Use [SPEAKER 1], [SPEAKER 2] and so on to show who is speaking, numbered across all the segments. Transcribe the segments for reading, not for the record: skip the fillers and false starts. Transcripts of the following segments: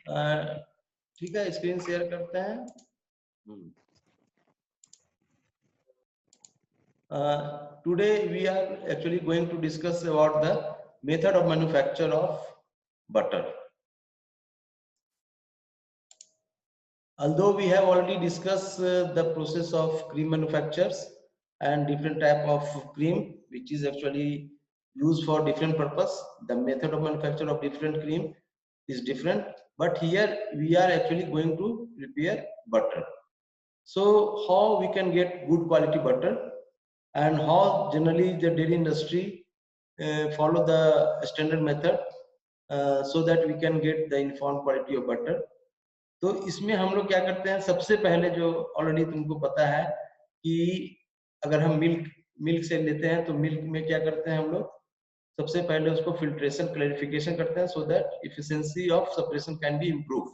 [SPEAKER 1] ठीक है, screen share करते हैं। Today we are actually going to discuss about the method of manufacture of butter. Although we have already discussed the process of cream manufacturers and different type of cream which is actually used for different purpose, the method of manufacture of different cream is different, but here we are actually going to prepare butter. So how we can get good quality butter and how generally the dairy industry follow the standard method so that we can get the uniform quality of butter. तो इसमें हम लोग क्या करते हैं, सबसे पहले जो ऑलरेडी तुमको पता है कि अगर हम मिल्क से लेते हैं तो मिल्क में क्या करते हैं हम लोग, सबसे पहले उसको फिल्ट्रेशन क्लैरिफिकेशन करते हैं so that efficiency of separation can be improve.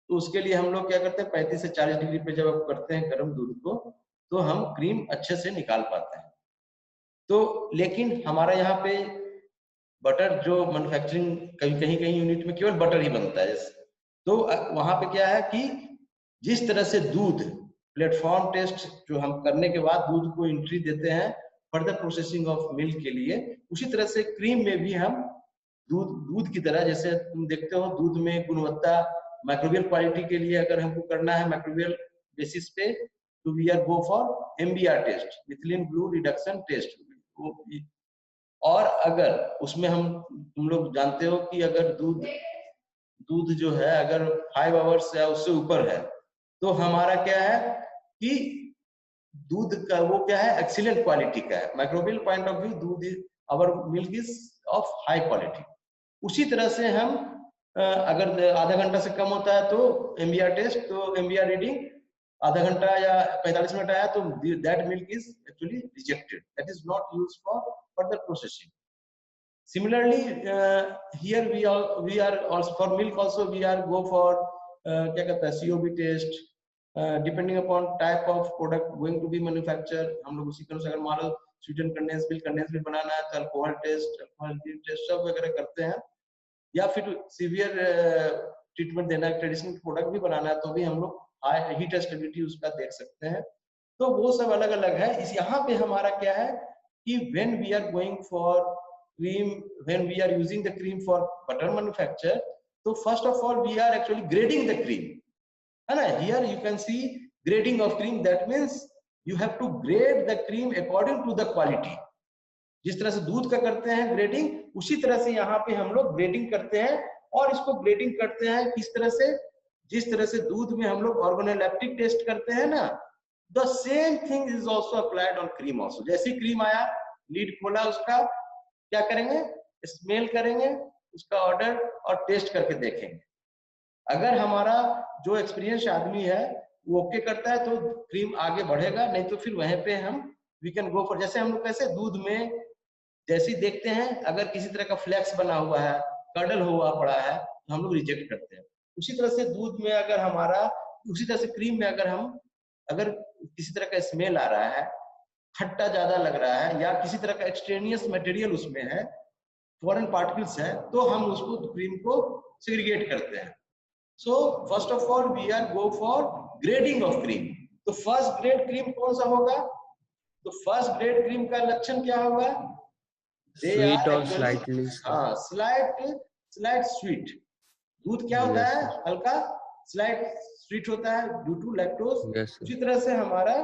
[SPEAKER 1] तो उसके लिए हम लोग क्या करते हैं, 35 से 40 डिग्री पे जब आप करते हैं गर्म दूध को, तो हम क्रीम अच्छे से निकाल पाते हैं। तो लेकिन हमारा यहाँ पे बटर जो मैन्युफैक्चरिंग कहीं यूनिट में केवल बटर ही बनता है, तो वहां पे क्या है कि जिस तरह से दूध प्लेटफॉर्म टेस्ट जो हम करने के बाद दूध को एंट्री देते हैं फर्दर प्रोसेसिंग ऑफ मिल्क के लिए, उसी तरह से क्रीम में भी हम दूध की तरह, जैसे तुम देखते हो दूध में गुणवत्ता माइक्रोबियल क्वालिटी के लिए अगर हमको करना है माइक्रोबियल बेसिस पे, तो we are go for MBR test, methylene blue reduction test. और अगर उसमें तुम लोग जानते हो कि अगर दूध जो है अगर 5 आवर्स या उससे ऊपर है, तो हमारा क्या है कि दूध का वो क्या है, एक्सीलेंट क्वालिटी का है, माइक्रोबियल पॉइंट ऑफ व्यू दूध our milk is of high quality. उसी तरह से हम अगर आधा घंटा से कम होता है तो MBR टेस्ट, तो MBR रीडिंग आधा घंटा या 45 मिनट आया तो that milk is actually rejected, that is not used for further processing. Similarly, here we are also for milk also we are go for क्या कहते हैं COB test, depending upon type of product going to be manufactured, हम लोग उसी तरह से अगर मान लो स्वीटन कंडेंस मिल्क बनाना है तो अल्कोहल टेस्ट सब वगैरह करते हैं, या फिर सीवियर ट्रीटमेंट देना है, ट्रेडिशनल प्रोडक्ट भी बनाना है तो भी हम लोग हाई हीट स्टेबिलिटी उसका देख सकते हैं। तो वो सब अलग अलग है। इस यहाँ पे हमारा क्या है कि when we are going for cream, when we are using the cream for butter manufacture, so first of all we are actually grading the cream, है ना। Here you can see grading of cream, that means you have to grade the cream according to the quality। जिस तरह से दूध का करते हैं grading, उसी तरह से यहाँ पे हम लोग ग्रेडिंग करते हैं। और इसको ग्रेडिंग करते हैं किस तरह से, जिस तरह से दूध में हम लोग ऑर्गेनोलेप्टिक टेस्ट करते हैं ना, the same thing is also applied on cream also. जैसे क्रीम आया, लीड खोला, उसका क्या करेंगे, स्मेल करेंगे उसका ऑर्डर और टेस्ट करके देखेंगे। अगर हमारा जो एक्सपीरियंस आदमी है वो ओके करता है तो क्रीम आगे बढ़ेगा, नहीं तो फिर वहीं पे हम वी कैन गो फॉर, जैसे हम लोग कैसे दूध में जैसे देखते हैं अगर किसी तरह का फ्लेक्स बना हुआ है, कर्डल हुआ पड़ा है, तो हम लोग रिजेक्ट करते हैं। उसी तरह से दूध में अगर हमारा, उसी तरह से क्रीम में अगर किसी तरह का स्मेल आ रहा है, खट्टा ज्यादा लग रहा है, या किसी तरह का एक्सट्रेनियस मटेरियल उसमें है, फॉरेन पार्टिकल्स है, तो हम उसको क्रीम को सेग्रीगेट करते हैं। So first of all we are go for grading of cream. तो फर्स्ट ग्रेड क्रीम कौन सा होगा, तो फर्स्ट ग्रेड क्रीम का लक्षण क्या होगा,
[SPEAKER 2] स्वीट और स्लाइटली,
[SPEAKER 1] हाँ स्लाइट स्वीट। दूध क्या होता है, हल्का स्लाइट स्वीट होता है ड्यू टू लैक्टोज। उसी तरह से हमारा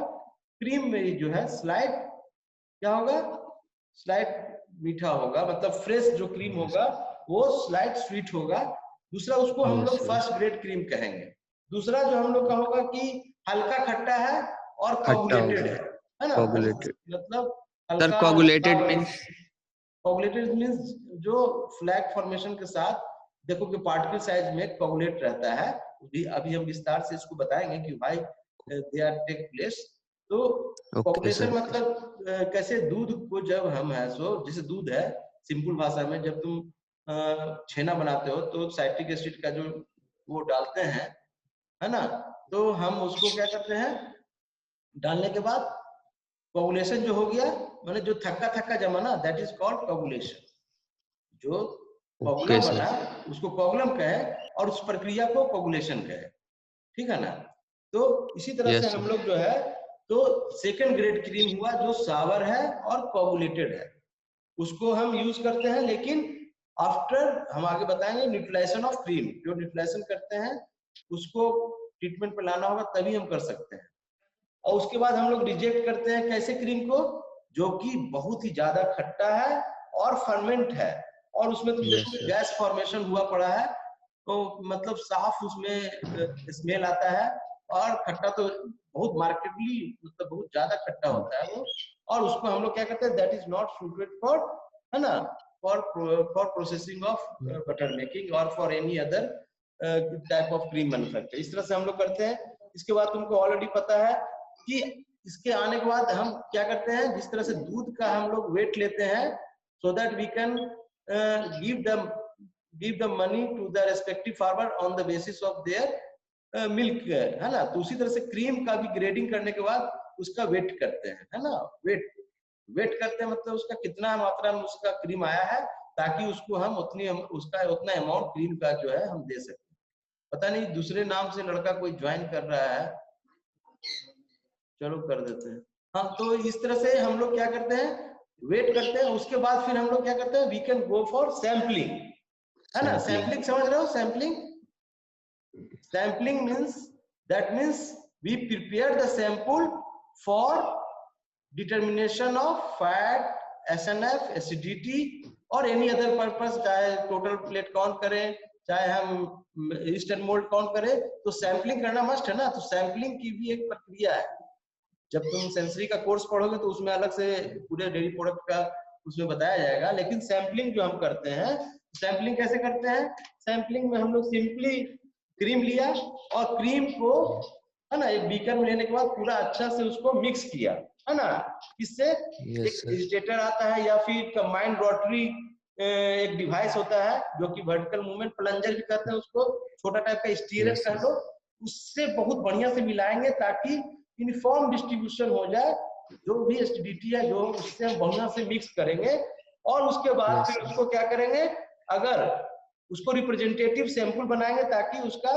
[SPEAKER 1] क्रीम में जो है स्लाइट क्या होगा, स्लाइट मीठा होगा, मतलब फ्रेश जो क्रीम होगा वो स्लाइट स्वीट होगा। दूसरा उसको हम लोग फर्स्ट ग्रेड क्रीम कहेंगे। दूसरा जो हम लोग का होगा कि हल्का खट्टा है और कोगुलेटेड है ना, मतलब हल्का कोगुलेटेड मींस जो फ्लैग फॉर्मेशन के साथ देखो कि पार्टिकल साइज में कोगुलेट रहता है। अभी हम विस्तार से इसको बताएंगे कि भाई दे आर टेक प्लेस। तो कोगुलेशन मतलब कैसे दूध को जब हम है सो जैसे दूध है, सिंपल भाषा में जब तुम छेना बनाते हो तो साइट्रिक एसिड का जो वो डालते हैं, है ना, तो हम उसको क्या करते हैं, डालने के बाद कोगुलेशन जो हो गया, माने जो थक्का जमा ना, दैट इज कॉल्ड कोगुलेशन। जो कोगुलम बना उसको कोगुलम कहे, और उस प्रक्रिया को कोगुलेशन कहे, ठीक है ना। तो इसी तरह
[SPEAKER 2] Yes,
[SPEAKER 1] से
[SPEAKER 2] sir.
[SPEAKER 1] हम लोग जो है तो सेकंड ग्रेड क्रीम हुआ जो सावर है और कोगुलेटेड है, उसको हम यूज करते हैं, लेकिन आफ्टर हम आगे बताएंगे न्यूट्रलाइजेशन ऑफ क्रीम, जो न्यूट्रलाइजेशन करते हैं उसको ट्रीटमेंट पे लाना होगा तभी हम कर सकते हैं। और उसके बाद हम लोग रिजेक्ट करते हैं कैसे क्रीम को, जो कि बहुत ही ज्यादा खट्टा है और फर्मेंट है, और उसमें तुम
[SPEAKER 2] Yes,
[SPEAKER 1] देखोगे
[SPEAKER 2] sir.
[SPEAKER 1] गैस फॉर्मेशन हुआ पड़ा है, तो मतलब साफ उसमें स्मेल आता है, और खट्टा तो बहुत मार्केटली मतलब बहुत ज्यादा खट्टा होता है वो, और उसको हम लोग क्या करते हैं, that is not suited for, है ना, for processing of butter making और for any other type of cream manufacture. इस तरह से हम लोग करते हैं। इसके बाद तुमको ऑलरेडी पता है कि इसके आने के बाद हम क्या करते हैं, जिस तरह से दूध का हम लोग वेट लेते हैं so that we can give the money to the respective farmer on the basis of their milk, है ना। तो उसी तरह से क्रीम का भी ग्रेडिंग करने के बाद उसका वेट करते हैं, है ना। वेट करते हैं मतलब उसका कितना मात्रा में उसका क्रीम आया है, ताकि उसको हम उसका उतना अमाउंट क्रीम का जो है हम दे सकें। पता नहीं दूसरे नाम से लड़का कोई ज्वाइन कर रहा है, चलो कर देते हैं। हाँ, तो इस तरह से हम लोग क्या करते हैं, वेट करते हैं। उसके बाद फिर हम लोग क्या करते हैं, we can go for sampling, है ना। सैम्पलिंग समझ रहे हो, sampling means we prepare the sample for determination of fat, SNF, acidity और एनी अदर पर्पस, चाहे टोटल प्लेट काउंट करें, चाहे हम ईस्टर्न मोल्ड काउंट करें, तो सैंपलिंग करना मस्ट है ना। तो सैंपलिंग की भी एक प्रक्रिया है। जब तुम सेंसरी का कोर्स पढ़ोगे तो उसमें अलग से पूरे डेयरी प्रोडक्ट का उसमें बताया जाएगा, लेकिन सैंपलिंग जो हम करते हैं, सैंपलिंग कैसे करते हैं, सैंपलिंग में हम लोग सिंपली क्रीम लिया और क्रीम को, है ना, एक बीकर में लेने के बाद पूरा अच्छा से उसको मिक्स किया, है ना। इससे
[SPEAKER 2] Yes,
[SPEAKER 1] एक
[SPEAKER 2] sir.
[SPEAKER 1] एजिटेटर आता है या फिर कंबाइंड रोटरी एक डिवाइस होता है जो कि वर्टिकल मूवमेंट प्लंजर भी कहते हैं उसको, छोटा टाइप का स्टीयरर
[SPEAKER 2] Yes,
[SPEAKER 1] कह
[SPEAKER 2] sir.
[SPEAKER 1] लो। उससे बहुत बढ़िया से मिलाएंगे ताकि यूनिफॉर्म डिस्ट्रीब्यूशन हो जाए, जो भी एसिडिटी है जो उससे हम बढ़िया से मिक्स करेंगे। और उसके बाद
[SPEAKER 2] Yes,
[SPEAKER 1] फिर
[SPEAKER 2] sir.
[SPEAKER 1] उसको क्या करेंगे, अगर उसको रिप्रेजेंटेटिव सैंपल बनाएंगे ताकि उसका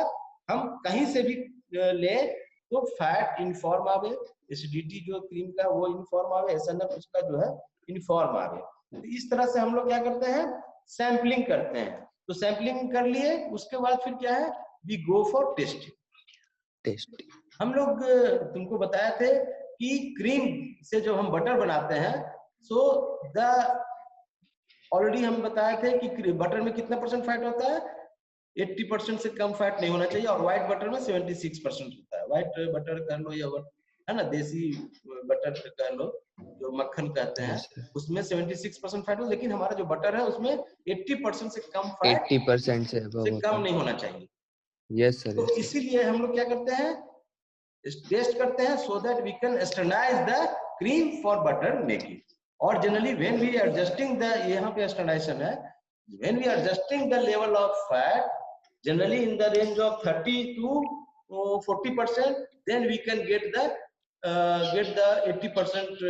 [SPEAKER 1] हम कहीं से भी ले तो फैट यूनिफॉर्म आवे, एसिडिटी जो क्रीम का वो यूनिफॉर्म आवे, SNF उसका जो है यूनिफॉर्म आवे। तो इस तरह से हम लोग क्या करते हैं, सैंपलिंग करते हैं। तो सैंपलिंग कर लिए, उसके बाद फिर क्या है, we go for testing.
[SPEAKER 2] Tasty.
[SPEAKER 1] हम लोग तुमको बताए थे कि क्रीम से जो हम बटर बनाते हैं, सो द ऑलरेडी हम बताए थे कि बटर में कितना % फैट होता है, 80% से कम फैट नहीं होना चाहिए, और व्हाइट बटर में 76% होता है। व्हाइट बटर कर लो या है ना, देसी बटर कह लो, जो मक्खन कहते हैं,
[SPEAKER 2] Yes, sir.
[SPEAKER 1] उसमें 76% फैट हो, लेकिन हमारा जो बटर है उसमें 80% से कम फैट
[SPEAKER 2] 80% से above
[SPEAKER 1] से
[SPEAKER 2] होता
[SPEAKER 1] कम
[SPEAKER 2] है.
[SPEAKER 1] नहीं होना चाहिए।
[SPEAKER 2] Yes, sir.
[SPEAKER 1] तो
[SPEAKER 2] Yes, sir.
[SPEAKER 1] इसीलिए हम लोग क्या करते हैं, टेस्ट करते हैं so that we can standardize the cream for butter making. और generally when we are adjusting the, यहाँ पे स्टैंडर्डाइजेशन है, when we are adjusting the level of fat generally in the range of 30 to 40%, then we can get the 80%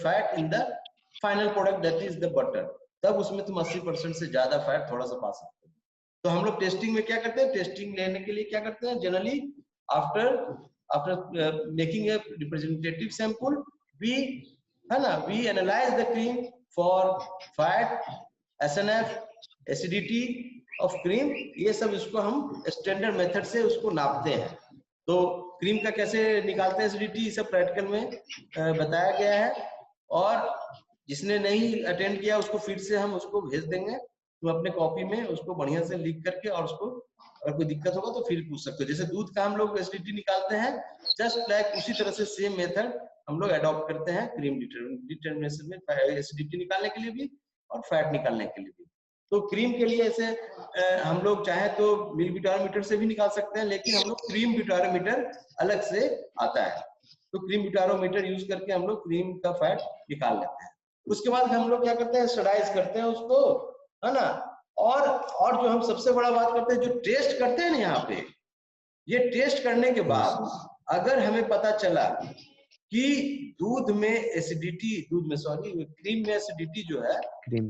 [SPEAKER 1] fat in the final product, that is the butter। तब उसमें तुम 80% से ज्यादा fat थोड़ा सा पा सकते हो। तो हम लोग टेस्टिंग में क्या करते हैं, टेस्टिंग लेने के लिए क्या करते हैं, generally after making a representative sample, we, है ना, we analyse the cream for fat, SNF, acidity of cream, ये सब इसको हम स्टैंडर्ड मेथड से उसको नापते हैं। तो क्रीम का कैसे निकालते हैं एसिडिटी, सब प्रैक्टिकल में बताया गया है, और जिसने नहीं अटेंड किया उसको फिर से हम उसको भेज देंगे, तुम अपने कॉपी में उसको बढ़िया से लिख करके, और उसको अगर कोई दिक्कत होगा तो फिर पूछ सकते हो। जैसे दूध का हम लोग एसिडिटी निकालते हैं, जस्ट लाइक उसी तरह से सेम मेथड हम लोग अडॉप्ट करते हैं क्रीम डिटर्मिनेशन में, एसिडिटी निकालने के लिए भी और फैट निकालने के लिए भी। तो क्रीम के लिए ऐसे हम लोग चाहे तो मिल्क ब्यूटारोमीटर से भी निकाल सकते हैं, लेकिन हम लोग क्रीम ब्यूटारोमीटर अलग से आता है, तो क्रीम ब्यूटारोमीटर यूज करके हम लोग क्रीम का फैट निकाल लेते हैं। उसके बाद हम लोग क्या करते हैं, स्टरडाइज करते हैं उसको, है ना। और जो हम सबसे बड़ा बात करते हैं, जो टेस्ट करते हैं ना यहाँ पे, ये टेस्ट करने के बाद अगर हमें पता चला कि दूध में एसिडिटी, क्रीम में एसिडिटी जो है
[SPEAKER 2] Cream.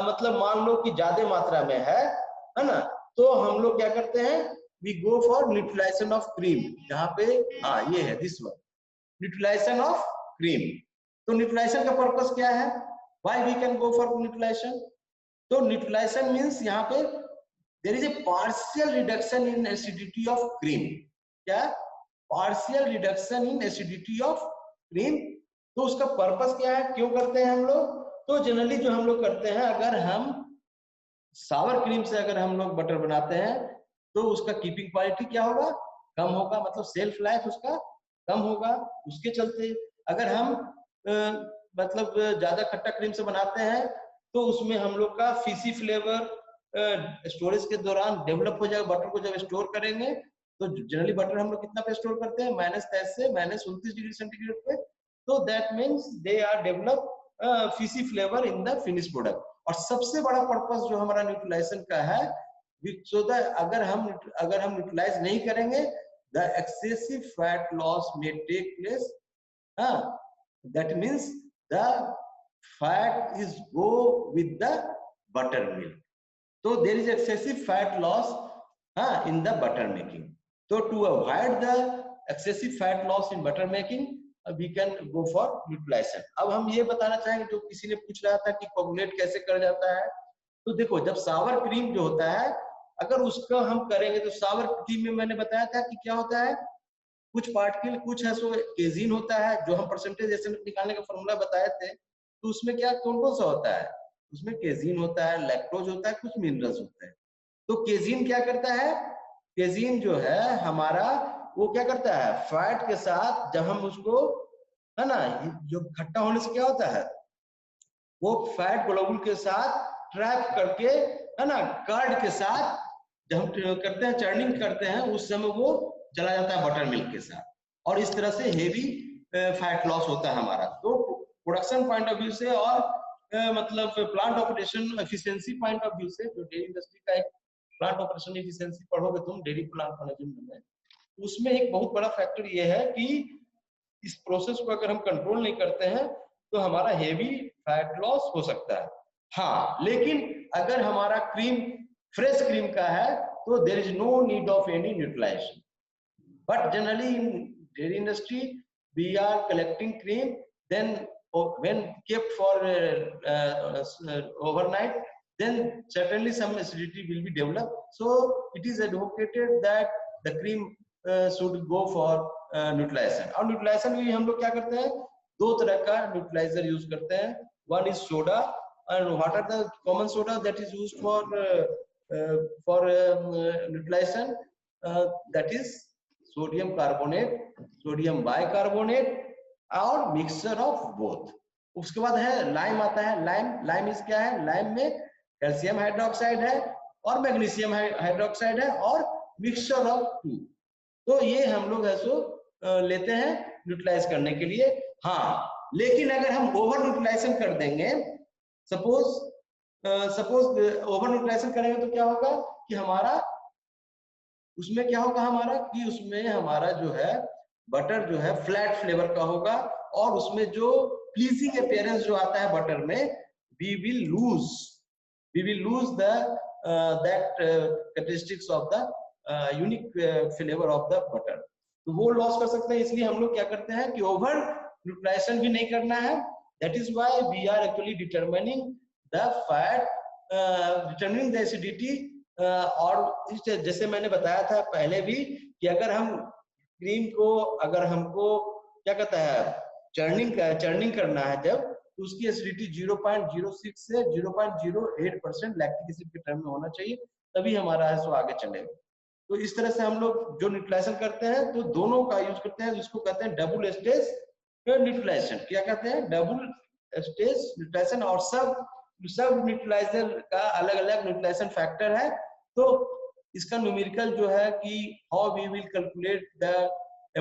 [SPEAKER 1] मतलब मान लो कि ज्यादा मात्रा में है ना, तो हम लोग क्या करते हैं, we go for neutralization of cream, जहाँ पे हाँ ये है this one, neutralization of cream. तो न्यूट्रलाइजेशन का पर्पस क्या है, why we can go for neutralization? तो न्यूट्रलाइजेशन मींस यहाँ पे there is a partial reduction in acidity of cream. क्या? Partial reduction in acidity of cream. तो उसका पर्पस क्या है, क्यों करते हैं हम लोग? तो जनरली जो हम लोग करते हैं, अगर हम सावर क्रीम से अगर हम लोग बटर बनाते हैं तो उसका कीपिंग क्वालिटी क्या होगा, कम होगा, मतलब सेल्फ लाइफ उसका कम होगा। उसके चलते अगर हम मतलब ज्यादा खट्टा क्रीम से बनाते हैं तो उसमें हम लोग का फिशी फ्लेवर स्टोरेज के दौरान डेवलप हो जाएगा। बटर को जब स्टोर करेंगे तो जनरली बटर हम लोग कितना पे स्टोर करते हैं, -23 से -29 डिग्री सेंटीग्रेड पे। तो that means they are develop fishy flavour in the finish product. और सबसे बड़ा पर्पस जो हमारा न्यूट्रलाइजेशन का है, सो दैट अगर हम न्यूट्रलाइज नहीं करेंगे, the excessive fat loss may take place. That means the fat is go with the butter milk. So there is excessive fat loss in the butter making. So to avoid the excessive fat loss in butter making, we can go for neutralization. अब हम ये बताना चाहेंगे, जो किसी ने पूछ रहा था कि कोगुलेट कैसे कर जाता है, तो देखो जब सावर क्रीम जो होता है, अगर उसका हम करेंगे तो सावर क्रीम में मैंने बताया था कि क्या होता है, कुछ पार्टिकल, कुछ है सो केजीन होता है, जो हम परसेंटेज ऐसे निकालने का फॉर्मूला बताए थे। तो उसमें क्या कौन कौन सा होता है, उसमें केजीन होता है, लैक्टोज होता है, कुछ मिनरल्स होते हैं। तो केजीन क्या करता है, केजीन जो है हमारा वो क्या करता है, फैट के साथ जब हम उसको, है ना, जो खट्टा होने से क्या होता है, वो फैट ग्लोबुल के साथ ट्रैप करके, है ना, कार्ड के साथ जब हम करते हैं, चर्निंग करते हैं, उस समय वो चला जाता है बटर मिल्क के साथ, और इस तरह से हेवी फैट लॉस होता है हमारा। तो प्रोडक्शन पॉइंट ऑफ व्यू से और मतलब plant operation efficiency point of view से, जो डेयरी इंडस्ट्री का एक प्लांट ऑपरेशन एफिशिएंसी पढ़ोगे तुम डेयरी प्लांट मैनेजमेंट में, उसमें एक बहुत बड़ा फैक्टर ये है कि इस प्रोसेस को अगर हम कंट्रोल नहीं करते हैं तो हमारा हेवी फैट लॉस हो सकता है। हाँ, लेकिन अगर हमारा क्रीम फ्रेश क्रीम का है तो there is no need of any neutralisation. But generally in dairy industry we are collecting cream, then when kept for overnight, then certainly some acidity will be developed. So it is advocated that the cream should go for neutralization. और neutralisation भी हम लोग क्या करते हैं, दो तरह का न्यूट्रलाइजर यूज करते हैं। One is soda, and what are the common soda that is used for neutralization? That is sodium carbonate, sodium bicarbonate और मिक्सचर ऑफ बोथ। उसके बाद है लाइम आता है। लाइम इस क्या है, लाइम में कैल्शियम हाइड्रोक्साइड है और मैग्नीशियम हाइड्रोक्साइड है और मिक्सचर ऑफ टू। तो ये हम लोग ऐसो लेते हैं न्यूट्रलाइज करने के लिए। हाँ, लेकिन अगर हम ओवर न्यूट्रलाइजेशन कर देंगे, सपोज ओवर न्यूट्रलाइजेशन करेंगे तो क्या होगा कि हमारा उसमें क्या होगा, हमारा कि उसमें हमारा जो है बटर जो है फ्लैट फ्लेवर का होगा, और उसमें जो प्लीजिंग अपीयरेंस जो आता है बटर में, we will lose the that characteristics of the unique flavor of the butter। तो वो लॉस कर सकते हैं। इसलिए हम लोग क्या करते हैं कि ओवर न्यूट्रलाइजेशन भी नहीं करना है। That is why we are actually determining the fat, determining the acidity. और जैसे मैंने बताया था पहले भी कि अगर हम क्रीम को, अगर हमको क्या कहता है, चर्निंग करना है, जब तो उसकी एसिडिटी 0.06 से 0.08% लैक्टिक एसिड के टर्म में होना चाहिए, तभी हमारा है सो आगे चलेगा। तो इस तरह से हम लोग जो न्यूट्रलाइजेशन करते हैं तो दोनों का यूज करते हैं, जिसको कहते हैं डबल स्टेज न्यूट्रलाइजेशन। क्या कहते हैं, डबल स्टेज न्यूट्रलाइजेशन। और सब न्यूट्रलाइजर का अलग अलग न्यूट्रलाइजेशन फैक्टर है। तो इसका न्यूमेरिकल जो है कि how we will calculate the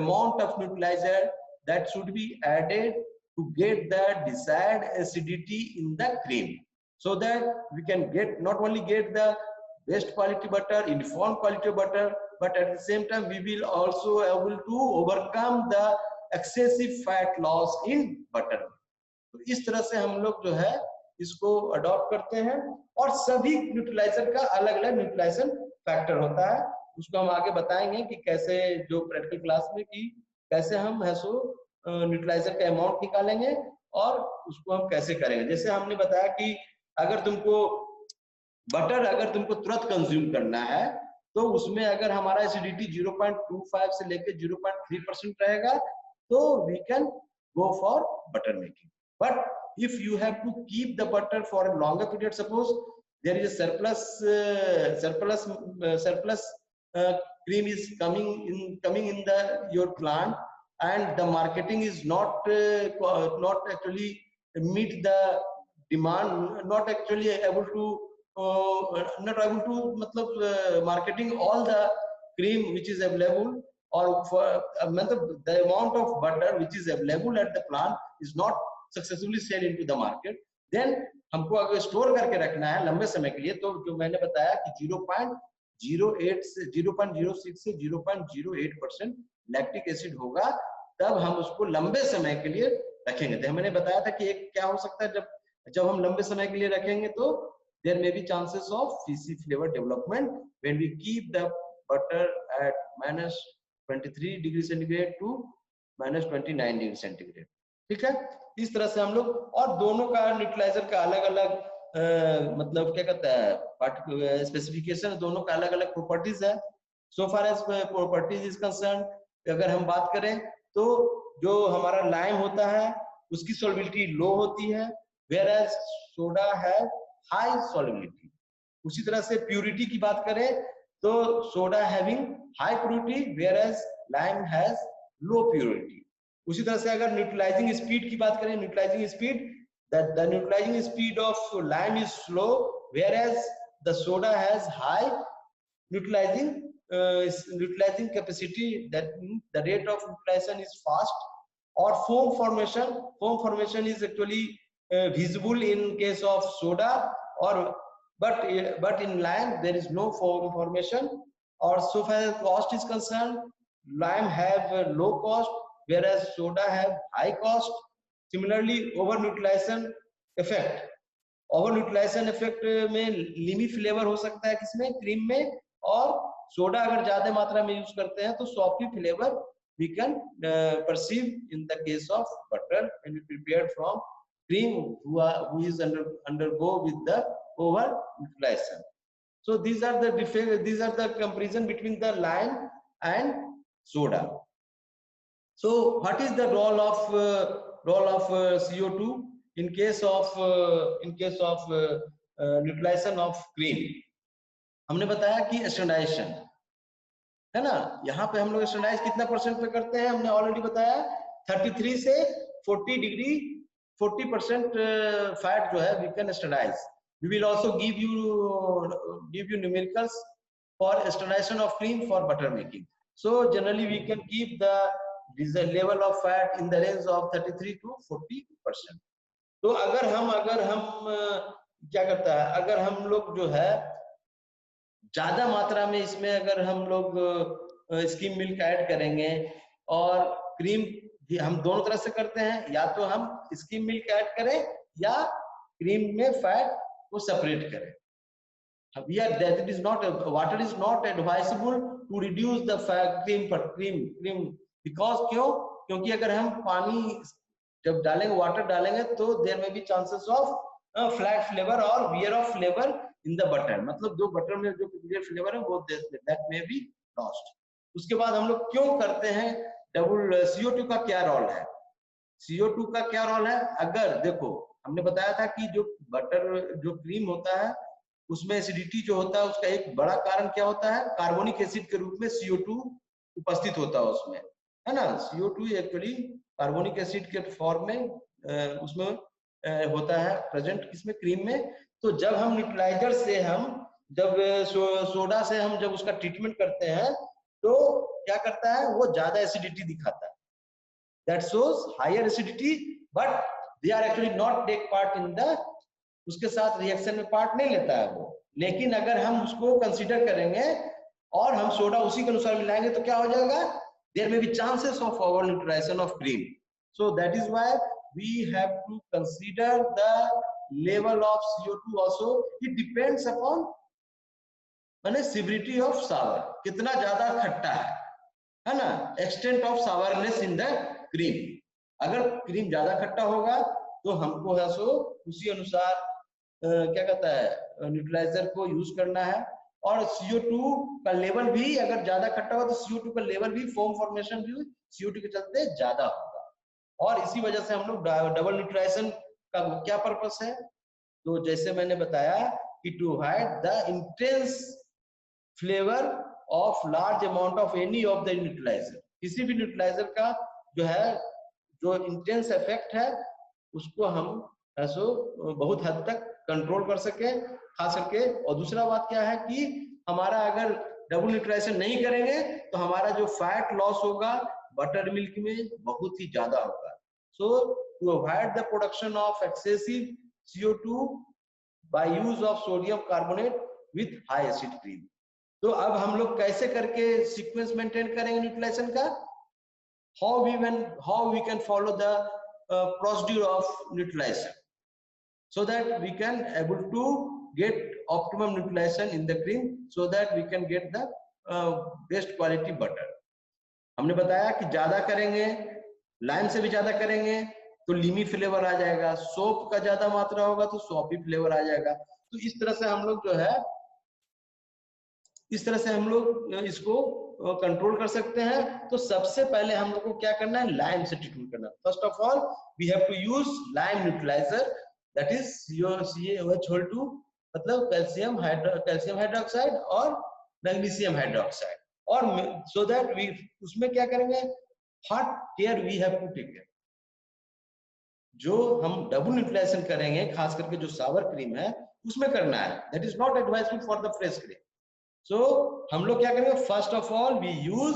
[SPEAKER 1] amount of neutraliser that should be added to get the desired acidity in the cream, so that we can not only get the best quality butter, uniform quality butter, but at the same time we will also able to overcome the excessive fat loss in butter। तो इस तरह से हम लोग जो है इसको adopt करते हैं, और सभी न्यूट्रलाइजर का अलग अलग न्यूट्रलाइजेशन फैक्टर होता है, उसको हम आगे बताएंगे कि कैसे, जो प्रैक्टिकल क्लास में, कि कैसे हम हैसो न्यूट्रलाइजर का अमाउंट निकालेंगे और उसको हम कैसे करेंगे। जैसे हमने बताया कि अगर तुमको बटर अगर तुमको तुरंत कंज्यूम करना है तो उसमें अगर हमारा एसिडिटी 0.25 से लेकर 0.3% रहेगा तो we can go for butter making. But if you have to keep the butter for a longer period, suppose there is a surplus cream is coming in the your plant, and the marketing is not actually meet the demand, not actually able to मतलब marketing all the cream which is available, or for the amount of butter which is available at the plant is not successfully sell into the market, then हमको अगर store करके रखना है लंबे समय के लिए, तो जो मैंने बताया कि 0.08 से 0.06 से 0.08% लैक्टिक एसिड होगा, तब हम उसको लंबे समय के लिए रखेंगे। तो मैंने बताया था कि एक क्या हो सकता है, जब हम लंबे समय के लिए रखेंगे तो there may be chances of fishy flavor development when we keep the butter at -23 degree centigrade to -29 degree centigrade। ठीक है, इस तरह से हम लोग, और दोनों का न्यूट्रलाइजर का अलग अलग मतलब क्या कहता है स्पेसिफिकेशन, दोनों का अलग अलग प्रॉपर्टीज है। So far as properties is concern, अगर हम बात करें तो जो हमारा लाइम होता है उसकी सॉल्युबिलिटी लो होती है, वेयर एज सोडा है हाई सॉल्युबिलिटी। उसी तरह से प्यूरिटी की बात करें तो soda having high purity whereas lime has low purity. उसी तरह से अगर न्यूट्रलाइजिंग स्पीड की बात करें, neutralising speed, the neutralising speed of lime is slow whereas the soda has high neutralizing capacity, that means the rate of neutralization is fast, or foam formation is actually visible in case of soda, or but in lime there is no foam formation. Or so far as cost is concerned, lime have a low cost whereas soda have high cost. Similarly, over neutralization effect में लिमी flavour हो सकता है किसमें, cream में, और soda अगर ज्यादा मात्रा में यूज करते हैं तो soapy flavour we can perceive in the case of butter when we prepared from cream who is undergo with the over utilization. So these are the comparison between the lime and soda. So what is the role of CO2 in case of utilization of cream? हमने बताया कि standardisation है ना, यहाँ पे हम लोग standardise कितना परसेंट पे करते हैं, हमने ऑलरेडी बताया 33 से 40% फैट जो है we can standardise. We will also give you numericals for standardisation of cream for butter making. So generally we can keep the level of fat in the range of 33 to 40%। तो अगर हम क्या करता है, अगर हम लोग जो है ज्यादा मात्रा में इसमें अगर हम लोग स्किम मिल्क ऐड करेंगे, और क्रीम भी हम दोनों तरह से करते हैं, या तो हम स्किम मिल्क ऐड करें या क्रीम में फैट को सेपरेट करें। Water is not advisable to reduce the cream because क्योंकि अगर हम पानी जब डालेंगे, वाटर डालेंगे, तो there may be chances of flat flavour और wear of flavour in the butter, मतलब जो बटर में जो फ्लेवर है वो दैट मे बी लॉस्ट। उसके बाद हम लोग क्यों करते हैं डबल CO2 का क्या रोल है? CO2 का क्या रोल है? अगर देखो हमने बताया था कि जो क्रीम होता है उसमें एसिडिटी जो होता है उसका एक बड़ा कारण क्या होता है, कार्बोनिक एसिड के रूप में CO2 उपस्थित होता है उसमें, है ना। CO2 एक्चुअली कार्बोनिक एसिड के फॉर्म में उसमें होता है प्रेजेंट, किसमें, क्रीम में। तो जब हम न्यूट्रलाइजर से जब सोडा से हम जब उसका ट्रीटमेंट करते हैं तो क्या करता है, वो ज्यादा एसिडिटी दिखाता है, that shows higher acidity, but they are actually not take part in the, उसके साथ रिएक्शन में पार्ट नहीं लेता है वो। लेकिन अगर हम उसको कंसीडर करेंगे और हम सोडा उसी के अनुसार मिलाएंगे तो क्या हो जाएगा, there may be chances of over neutralisation of cream. So that is why we have to consider the level of CO2 also. It depends upon माने सिविरिटी ऑफ सावर, कितना ज्यादा खट्टा है ना, extent of sourness in the cream. अगर cream ज्यादा खट्टा होगा तो हमको है सो उसी अनुसार क्या कहता है न्यूट्रलाइजर को यूज करना है। और CO2 का लेवल भी अगर ज्यादा खट्टा हो तो CO2 का लेवल भी, फोम फॉर्मेशन भी CO2 के चलते ज्यादा होगा। और इसी वजह से हम लोग डबल न्यूट्रलाइजेशन का क्या पर्पस है, तो जैसे मैंने बताया कि to hide the intense flavour of large amount of any of the neutraliser, किसी भी न्यूट्रलाइजर का जो है जो इंटेंस इफेक्ट है उसको हम ऐसो बहुत हद तक कंट्रोल कर सके खास करके। और दूसरा बात क्या है कि हमारा अगर डबल न्यूट्रलाइजेशन नहीं करेंगे तो हमारा जो फैट लॉस होगा बटर मिल्क में बहुत ही ज्यादा होगा। So to avoid the production of excessive CO2 by use of sodium carbonate with high acid cream. तो अब हम लोग कैसे करके सीक्वेंस मेंटेन करेंगे न्यूट्रलाइजेशन का, how we can follow the procedure of neutralization so that we can able to get optimum neutralization in the cream so that we can get the best quality butter। हमने बताया कि ज्यादा करेंगे, lime से भी ज्यादा करेंगे तो लीमी फ्लेवर आ जाएगा, सोप का ज्यादा मात्रा होगा तो सोपी फ्लेवर आ जाएगा। तो इस तरह से हम लोग जो है इस तरह से हम लोग इसको कंट्रोल कर सकते हैं। तो सबसे पहले हम लोग को क्या करना है, लाइम से ट्रीटमेंट करना। First of all we have to use lime neutraliser that is CaOH2 मतलब कैल्शियम हाइड्रोक्साइड और मैग्नीशियम हाइड्रोक्साइड। और सो दैट वी उसमें क्या करेंगे, hot care we have to take care. जो हम डबल न्यूट्रलाइजेशन करेंगे खास करके जो सावर क्रीम है उसमें करना है, that is not advisable for the fresh cream. सो हम लोग क्या करेंगे, first of all we use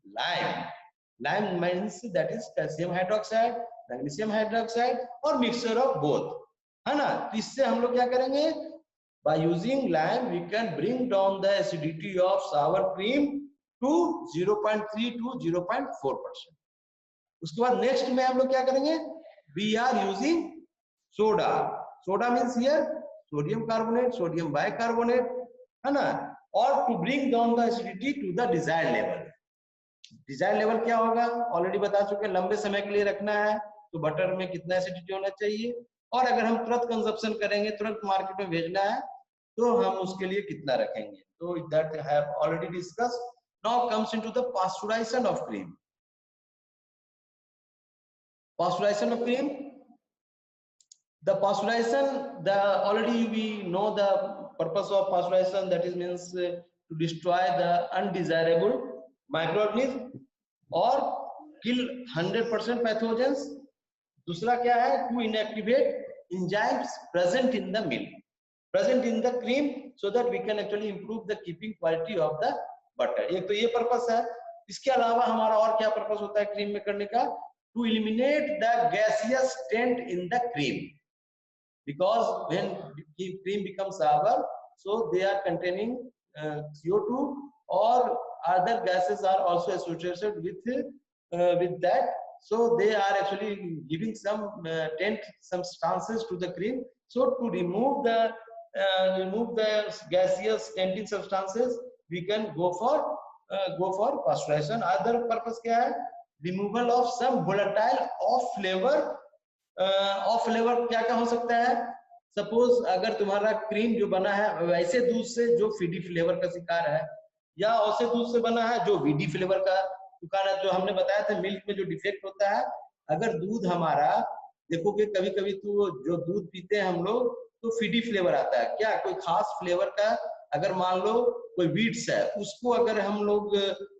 [SPEAKER 1] lime. Lime means that is calcium hydroxide, magnesium hydroxide और मिक्सचर ऑफ बोथ, है ना। तो इससे हम लोग क्या करेंगे, by using lime we can bring down the acidity of sour cream to 0.3 to 0.4%। उसके बाद नेक्स्ट में हम लोग क्या करेंगे, we are using soda. Soda means here sodium carbonate, sodium bicarbonate, है ना। और to bring down the acidity to the desired level. Desired level क्या होगा ऑलरेडी बता चुके, लंबे समय के लिए रखना है तो बटर में कितना एसिडिटी होना चाहिए, और अगर हम तुरंत कंजप्शन करेंगे, तुरंत मार्केट में भेजना है तो हम उसके लिए कितना रखेंगे। तो that I have already discussed. Now comes into the pasteurisation of cream. Pasteurization of cream, the pasteurization, the already we know the purpose of pasteurization, that is means to destroy the undesirable microorganism or kill 100% pathogens। दूसरा क्या है, to inactivate enzymes present in the milk, present in the cream, so that we can actually improve the keeping quality of the butter। एक तो ये purpose है। इसके अलावा हमारा और क्या पर्पस होता है क्रीम में करने का, to eliminate the gaseous taint in the cream, because when cream becomes sour, so they are containing CO2 or other gases are also associated with that, so they are actually giving some taint substances to the cream। So to remove the gaseous tainting substances we can go for pasteurization। other purpose क्या है, removal of some volatile off flavour. Off flavour क्या क्या हो सकता है, suppose अगर तुम्हारा cream जो बना है वैसे दूध से जो फीडी फ्लेवर का शिकार है, या ऐसे दूध से बना है जो वीडी फ्लेवर का शिकार है। जो हमने बताया था मिल्क में जो डिफेक्ट होता है, अगर दूध हमारा देखोगे कभी कभी तो जो दूध पीते हैं हम लोग तो फीडी फ्लेवर आता है, क्या कोई खास फ्लेवर का, अगर मान लो कोई वीट्स है उसको अगर हम लोग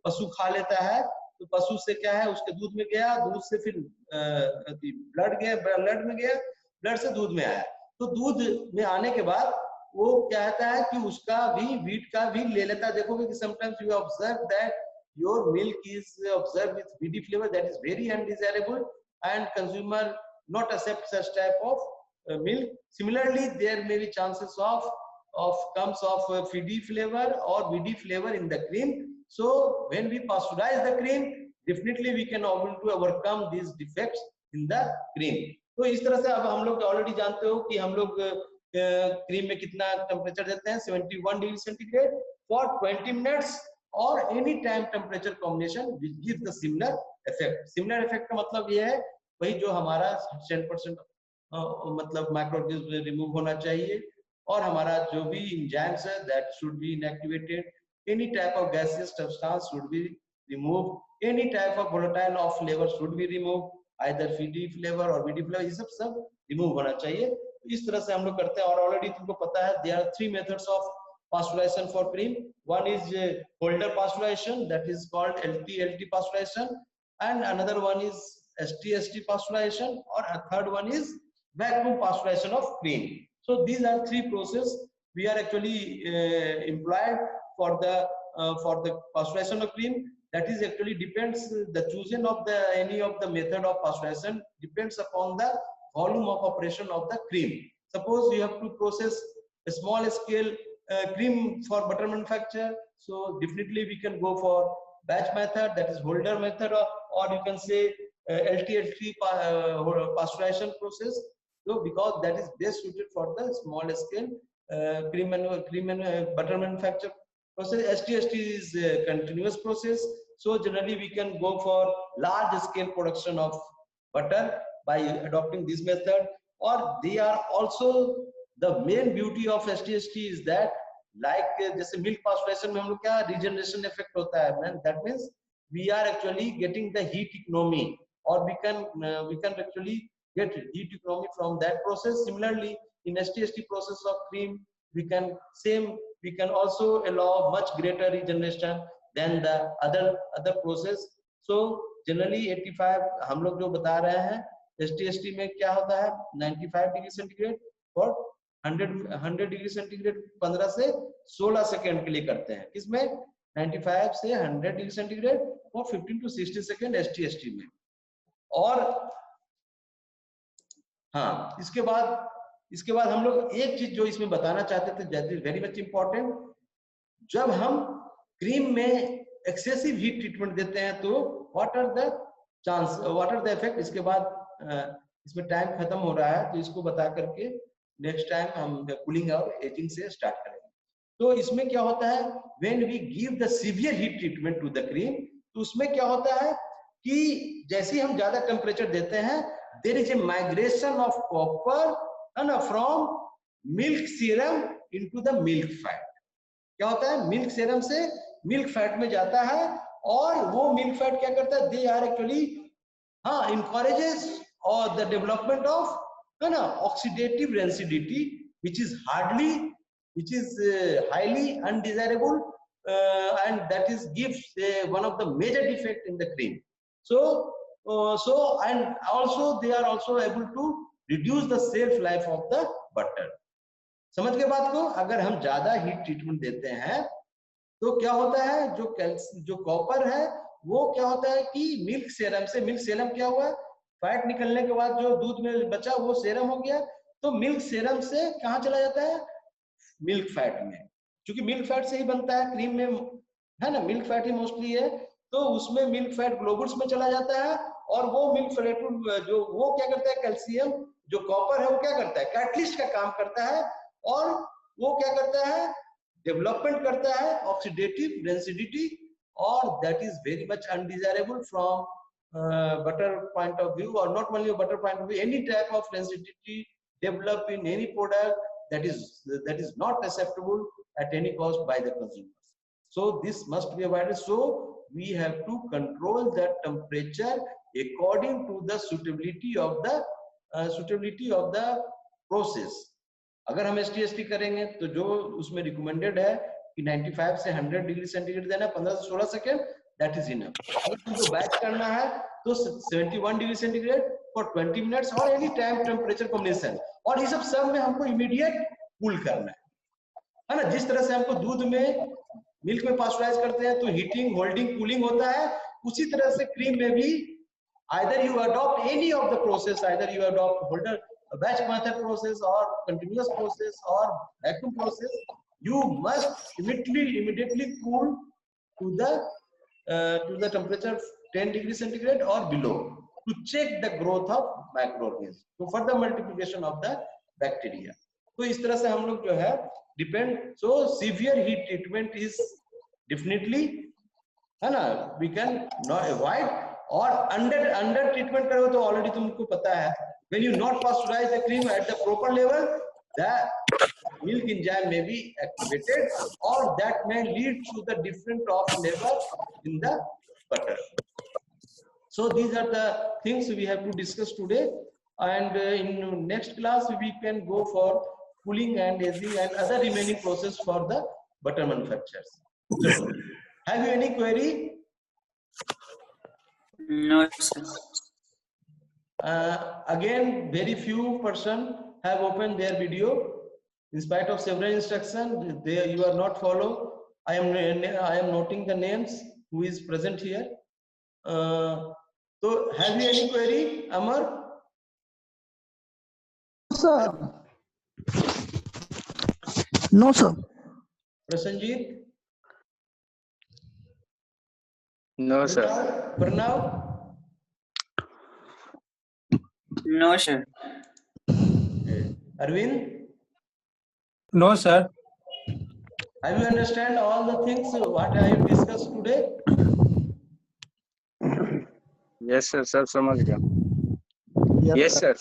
[SPEAKER 1] पशु खा लेता है तो पशु से क्या है, उसके दूध में गया, दूध से फिर ब्लड गया, ब्लड में गया, ब्लड से दूध में आया, तो दूध में आने के बाद वो क्या कहता है कि उसका भी वीट का भी ले लेता है। देखोगे कि sometimes you observe that your milk is observe with weedy flavour, that is very undesirable and consumer not accept such type of milk। Similarly there may be chances of comes of feedy flavor or VD flavor in the cream। So when we pasteurize the cream, definitely we can able to overcome these defects in the cream। तो इस तरह से अब हम लोग already जानते हो कि हम लोग क्रीम में कितना टेम्परेचर देते हैं 71 डिग्री सेंटीग्रेड फॉर 20 मिनट्स और any time temperature combination which gives the similar effect. Similar effect का मतलब ये है वही जो हमारा 100% मतलब माइक्रोऑर्गेनिज्म रिमूव होना चाहिए और हमारा जो भी एंजाइम्स है that should be inactivated, any type of gaseous substance should be remove, any type of volatile off flavour should be remove, either फीडी flavour और वीडी फ्लेवर, ये सब रिमूव होना चाहिए। इस तरह से हम लोग करते हैं और ऑलरेडी तुमको पता है there are 3 methods of pasteurization for cream. One is holder pasteurization, that is called LT pasteurization, and another one is ST pasteurization, or a third one is vacuum pasteurization of cream. So these are 3 processes we are actually employed for the pasteurization of cream. That is actually depends the choosing of the any of the method of pasteurization depends upon the volume of operation of the cream. Suppose you have to process a small scale cream for butter manufacture, so definitely we can go for batch method, that is holder method, or you can say LT pasteurization process, so because that is best suited for the small scale cream and butter manufacture process. ST is a continuous process, so generally we can go for large scale production of butter by adopting this method, or they are also the main beauty of ST is that like जैसे milk pasteurisation में हम लोग क्या regeneration effect होता है, man, that means we are actually getting the heat economy, or we can actually get heat economy from that process. Similarly in ST process of cream we can also allow much greater regeneration than the other process. So generally 85 हम लोग जो बता रहे हैं ST में क्या होता है 95 डिग्री सेंटीग्रेड और 100 डिग्री सेंटीग्रेड 15 से 16 सेकंड के लिए करते हैं। किसमें 95 से 100 डिग्री सेंटीग्रेड और 15 to 60 सेकंड ST में। और हाँ, इसके बाद हम लोग एक चीज जो इसमें बताना चाहते थे, that is very much important, जब हम क्रीम में एक्सेसिव हीट ट्रीटमेंट देते हैं तो व्हाट आर द इफेक्ट। इसके बाद इसमें टाइम खत्म हो रहा है तो इसको बता करके नेक्स्ट टाइम हम कूलिंग और एजिंग से स्टार्ट करेंगे। तो इसमें क्या होता है when we give the severe heat treatment to the cream, तो उसमें क्या होता है कि जैसे हम ज्यादा टेम्परेचर देते हैं there is a migration of copper है ना from milk serum into the milk fat. क्या होता है मिल्क सीरम से मिल्क फैट में जाता है और वो मिल्क फैट क्या करता है they are actually encourages or the development of oxidative rancidity which is highly undesirable and that is gives one of the major defect in the cream. So and also they are also able to reduce the shelf life of the butter. समझ के बात को, अगर हम ज्यादा heat treatment देते हैं तो क्या होता है जो कॉपर है वो क्या होता है कि मिल्क सेरम क्या हुआ फैट निकलने के बाद जो दूध में बचा वो सेरम हो गया, तो मिल्क सेरम से कहाँ चला जाता है मिल्क फैट में, क्योंकि मिल्क फैट से ही बनता है क्रीम में है ना, मिल्क फैट ही मोस्टली है, तो उसमें मिल्क फैट ग्लोबुल्स में चला जाता है और वो मिल्क फैट जो वो क्या करता है कैल्शियम जो कॉपर है वो क्या करता है कैटलिस्ट का काम करता है और वो क्या करता है डेवलपमेंट करता है ऑक्सीडेटिव रेंसिडिटी, और that is very much undesirable from butter point of view, or not only a butter point of view, any type of rancidity developed in any product that is not acceptable at any cost by the consumers. So this must be avoided. So we have to control the temperature according to the suitability of the process. अगर हम ST करेंगे तो जो उसमें recommended है कि 95 से 100 degree centigrade देना 15 से 16 सेकंड, दैट इज इनफ। अगर हमको बैच करना है तो 71 डिग्री सेंटीग्रेड फॉर 20 मिनट्स और एनी टाइम टेम्परेचर कॉम्बिनेशन, और ये सब में हमको इमीडिएट कूल करना है ना। जिस तरह से हमको दूध में मिल्क में पास्चुराइज करते हैं तो हीटिंग होल्डिंग कूलिंग होता है, उसी तरह से क्रीम में भी either you adopt any of the process, either you adopt holder batch method process or continuous process or vacuum process, you must immediately cool to the temperature 10 degree centigrade or below to check the growth of microorganisms, to further multiplication of the bacteria. तो इस तरह से हम लोग जो है depend, so severe heat treatment is definitely, है ना, वी कैन नॉट अवॉइड। और अंडर ट्रीटमेंट करो तो ऑलरेडी तुमको पता है, when you not pasteurise the cream at the proper level, the milk enzyme may be activated, or that may lead to the different of flavor in the butter. So these are the things we have to discuss today, and in next class we can go for cooling and aging and other remaining process for the butter manufacturers. So, have you any query?
[SPEAKER 3] No, sir.
[SPEAKER 1] Again, very few person have opened their video. In spite of several instructions, you are not follow. I am noting the names who is present here. So, have you any query, Amar?
[SPEAKER 4] Sir. No, sir.
[SPEAKER 1] Prasanjit?
[SPEAKER 5] No, sir.
[SPEAKER 1] Pranav?
[SPEAKER 3] No, sir.
[SPEAKER 1] Arvind?
[SPEAKER 6] No, sir.
[SPEAKER 1] Have you understand all the things what I have discussed today?
[SPEAKER 5] Yes, sir. Sir, समझ गया. Yes, sir.